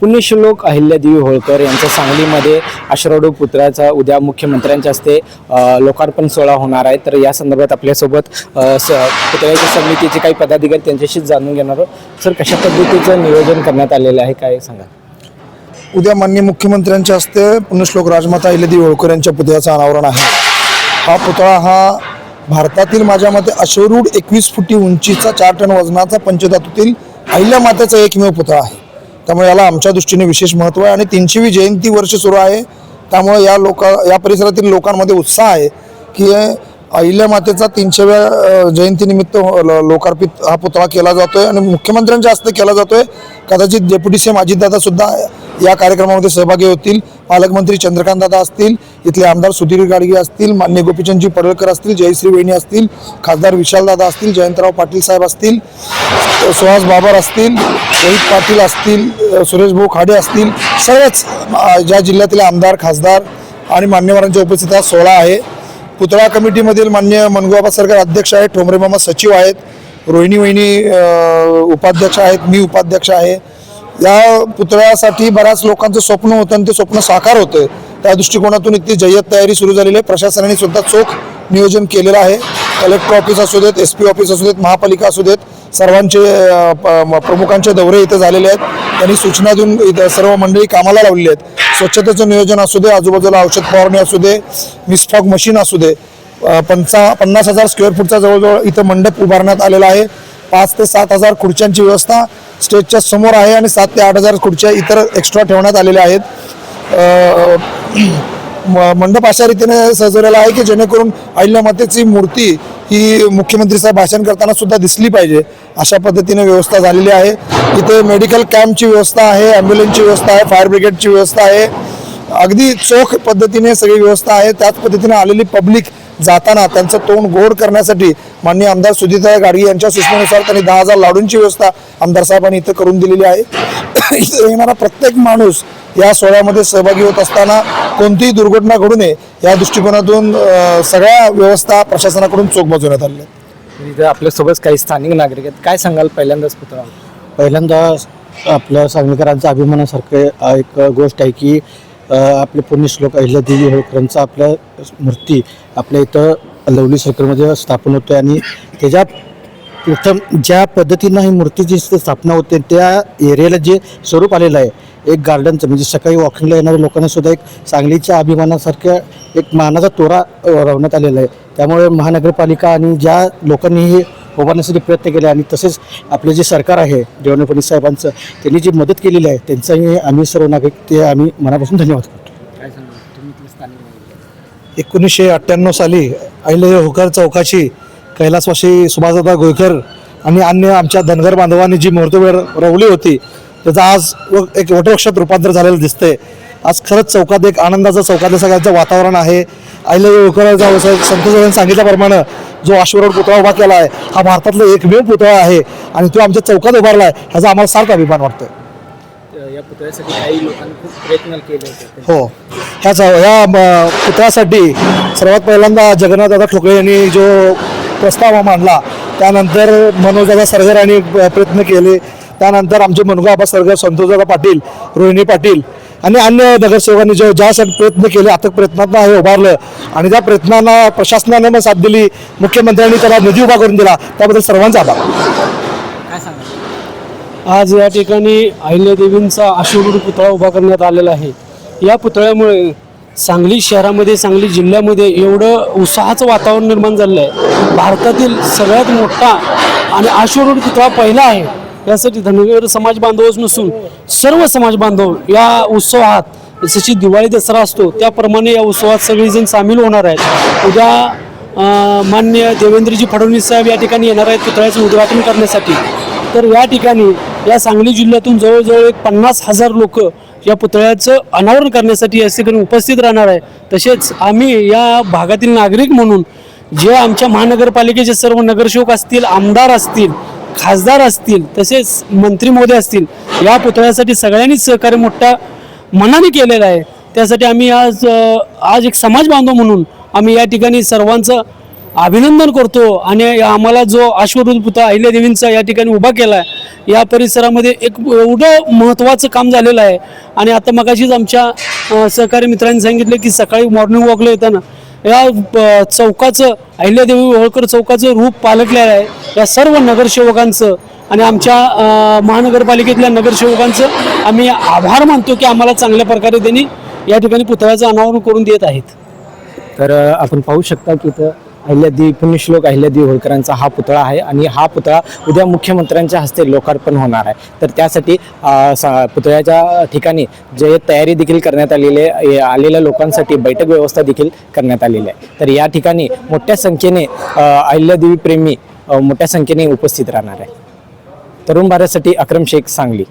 पुण्यश्लोक अहिल्यादेवी होळकर यांच्या सांगलीमध्ये आश्वारूढ पुतळ्याचा उद्या मुख्यमंत्र्यांच्या हस्ते लोकार्पण सोहळा होणार आहे। तर या संदर्भात आपल्यासोबत पुतळ्याच्या समितीचे काही पदाधिकारी त्यांच्याशी जाणून घेणार आहोत। सर, कशा पद्धतीचं नियोजन करण्यात आलेलं आहे, काय सांगा? उद्या माननीय मुख्यमंत्र्यांच्या हस्ते पुण्यश्लोक राजमाता अहिल्यादेवी होळकर यांच्या पुतळ्याचं अनावरण आहे। हा पुतळा हा भारतातील माझ्या मते आश्वारूढ 21 फुटी उंचीचा 4 टन वजनाचा पंचधातूतील अहिल्या मातेचा एकमेव पुतळा आहे। त्यामुळे याला आमच्या दृष्टीने विशेष महत्त्व आहे आणि 300वी जयंती वर्ष सुरू आहे। त्यामुळे या परिसरातील लोकांमध्ये उत्साह आहे की अहिल्या मातेचा 300व्या जयंतीनिमित्त लोकार्पित हा पुतळा केला जातोय आणि मुख्यमंत्र्यांच्या हस्ते केला जातोय। कदाचित डेप्युटी सीएम अजितदादा सुद्धा या कार्यक्रमामध्ये सहभागी होतील। पालकमंत्री चंद्रकांत दादा असतील, इथले आमदार सुधीर गाडगे असतील, मान्य गोपीचंदजी पडळकर असतील, जयश्री वहिनी असतील, खासदार विशालदादा असतील, जयंतराव पाटील साहेब असतील, सुहास बाबर असतील, रोहित पाटील असतील, सुरेश भाऊ खाडे असतील, सर्वच ज्या जिल्ह्यातील आमदार खासदार आणि मान्यवरांच्या उपस्थितीत सोहळा आहे। पुतळा कमिटीमधील मान्य मनगोबा सरकार अध्यक्ष आहेत, ठोंबरे मामा सचिव आहेत, रोहिणी वहिनी उपाध्यक्ष आहेत, मी उपाध्यक्ष आहे। या पुतळ्यासाठी बऱ्याच लोकांचं स्वप्न होतं आणि ते स्वप्न साकार होतं। त्या दृष्टिकोनातून इतकी जय्यत तयारी सुरू झालेली आहे। प्रशासनाने सुद्धा चोख नियोजन केलेलं आहे। कलेक्टर ऑफिस असू देत, SP ऑफिस असू देत, महापालिका असू देत, सर्वांचे प्रमुखांचे दौरे इथे झालेले आहेत। त्यांनी सूचना देऊन इथं सर्व मंडळी कामाला लावलेली आहेत। स्वच्छतेचं नियोजन असू दे, आजूबाजूला औषध फवारणी असू दे, मिसफॉग मशीन असू दे, 50,000 स्क्वेअर फूटचा जवळजवळ इथं मंडप उभारण्यात आलेला आहे। 5 ते 7 हजार खुर्च्यांची व्यवस्था स्टेजच्या समोर आहे आणि 7 ते 8 हजार खुर्च्या इतर एक्स्ट्रा ठेवण्यात आलेल्या आहेत। मंडप अशा रीतीने सजवलेला आहे की जेणेकरून अहिल्या मातेची मूर्ती ही मुख्यमंत्री साहेब भाषण करताना सुद्धा दिसली पाहिजे, अशा पद्धतीने व्यवस्था झालेली आहे। इथे मेडिकल कॅम्पची व्यवस्था आहे, ॲम्ब्युलन्सची व्यवस्था आहे, फायर ब्रिगेडची व्यवस्था आहे। अगदी चोख पद्धतीने सगळी व्यवस्था आहे। त्याच पद्धतीने आलेली पब्लिक जाताना त्यांचं तोंड गोड करण्यासाठी माननीय आमदार सुधीर गाडगे यांच्या सूचनेनुसार त्यांनी 10,000 लाडूंची व्यवस्था आमदार साहेबांनी इथं करून दिलेली आहे। इथं येणारा प्रत्येक माणूस या सोहळ्यामध्ये सहभागी होत असताना कोणतीही दुर्घटना घडू नये या दृष्टिकोनातून सगळ्या व्यवस्था प्रशासनाकडून चोख बजवण्यात आलेल्या आहेत। इथं आपल्यासोबत काही स्थानिक नागरिक आहेत, काय सांगाल? पहिल्यांदा आपल्या सांगलीकरांचा अभिमानासारखं एक गोष्ट आहे की आपले पुण्यश्लोक अहिल्यादेवी होळकरांचा आपल्या मूर्ती आपल्या इथं लवली सर्कलमध्ये स्थापन होतो आणि त्याच्या प्रथम ज्या पद्धतीनं ही मूर्तीची स्थापना होते त्या एरियाला जे स्वरूप आलेलं आहे एक गार्डनचं, म्हणजे सकाळी वॉकिंगला येणाऱ्या लोकांना सुद्धा एक सांगलीच्या अभिमानासारख्या एक मानाचा तोरा लावण्यात आलेला आहे। त्यामुळे महानगरपालिका आणि ज्या लोकांनी हे उभारण्यासाठी प्रयत्न केले आणि तसेच आपले जे सरकार आहे देवेंद्र फडणवीस साहेबांचं त्यांनी जी मदत केलेली आहे त्यांचाही आम्ही सर्व नागरिक ते आम्ही मनापासून धन्यवाद करतो। 1998 साली अहिल्यादेवी होळकर चौकाशी कैलासवासी सुभाषदादा गोयकर आणि अन्य आमच्या धनगर बांधवांनी जी मुहूर्तवेळ रोवली होती त्याचं आज एक वटवृक्षात रूपांतर झालेलं दिसतंय। आज खरंच चौकात एक आनंदाचं चौकातल्या सगळ्यांचं वातावरण आहे। अहिल्यादेवी होळकरांचा संतोष सांगितल्याप्रमाणे जो आश्वारूढ पुतळा उभा केला आहे हा भारतातला एकमेव पुतळा आहे आणि तो आमच्या चौकात उभारला आहे ह्याचा आम्हाला सार्थ अभिमान वाटतोय। या पुतळ्यासाठी काही लोकांनी खूप प्रयत्न केले होते। हो, ह्या पुतळ्यासाठी सर्वात पहिल्यांदा जगन्नाथदादा ठोकळे यांनी जो प्रस्ताव मांडला, त्यानंतर मनोजदादा सरगर यांनी प्रयत्न केले, त्यानंतर आमचे मनोबा सरगर, संतोषदादा पाटील, रोहिणी पाटील आणि अन्य नगरसेवकांनी ज्यासाठी प्रयत्न केले अथक प्रयत्नांना हे उभारलं आणि त्या प्रयत्नांना प्रशासनाने मग साथ दिली, मुख्यमंत्र्यांनी त्याला निधी उभा करून दिला, त्याबद्दल सर्वांचा आभार। काय सांगा? आज या ठिकाणी अहिल्यादेवींचा आश्वारूढ पुतळा उभा करण्यात आलेला आहे। या पुतळ्यामुळे सांगली शहरामध्ये, सांगली जिल्ह्यामध्ये एवढं उत्साहाचं वातावरण निर्माण झालेलं आहे। भारतातील सगळ्यात मोठा आणि आश्वारूढ पुतळा पहिला आहे। यासाठी धनगर समाज बांधवच नसून सर्व समाज बांधव या उत्सवात जशी दिवाळी दसरा असतो त्याप्रमाणे या उत्सवात सगळेजण सामील होणार आहेत। उद्या माननीय देवेंद्रजी फडणवीस साहेब या ठिकाणी येणार आहेत पुतळ्याचं उद्घाटन करण्यासाठी। तर या ठिकाणी या सांगली जिल्ह्यातून जवळजवळ 50,000 लोक या पुतळ्याचं अनावरण करण्यासाठी या ठिकाणी उपस्थित राहणार आहे। तसेच आम्ही या भागातील नागरिक म्हणून जे आमच्या महानगरपालिकेचे सर्व नगरसेवक असतील, आमदार असतील, खासदार असतील, तसेच मंत्री महोदय असतील, या पुतळ्यासाठी सगळ्यांनीच सहकार्य मोठ्या मनाने केलेलं आहे। त्यासाठी आम्ही आज एक समाज बांधव म्हणून आम्ही या ठिकाणी सर्वांचं अभिनंदन करतो आणि आम्हाला जो अश्वरूढ पुतळा अहिल्यादेवींचा या ठिकाणी उभा केला आहे या परिसरामध्ये एक एवढं महत्त्वाचं काम झालेलं आहे. आणि आता मगाशीच आमच्या सहकारी मित्रांनी सांगितलं की सकाळी मॉर्निंग वॉकला येताना या चौकाचं अहिल्यादेवी होळकर चौकाचं रूप पालटलेलं आहे. या सर्व नगरसेवकांचं आणि आमच्या महानगरपालिकेतल्या नगरसेवकांचं आम्ही आभार मानतो की आम्हाला चांगल्या प्रकारे त्यांनी या ठिकाणी पुतळ्याचं अनावरण करून देत आहेत. तर आपण पाहू शकता की इथं अहिल्यादेवी पुण्यश्लोक अहिल्यादेवी होळकरांचा हा पुतळा आहे आणि हा पुतळा उद्या मुख्यमंत्र्यांच्या हस्ते लोकार्पण होणार आहे. तर त्यासाठी पुतळ्याच्या ठिकाणी जे तयारी देखील करण्यात आलेल्या लोकांसाठी बैठक व्यवस्था देखील करण्यात आलेली आहे. तर या ठिकाणी मोठ्या संख्येने अहिल्यादेवी प्रेमी मोठ्या संख्येने उपस्थित राहणार आहे. तरुण भारतसाठी अक्रम शेख, सांगली.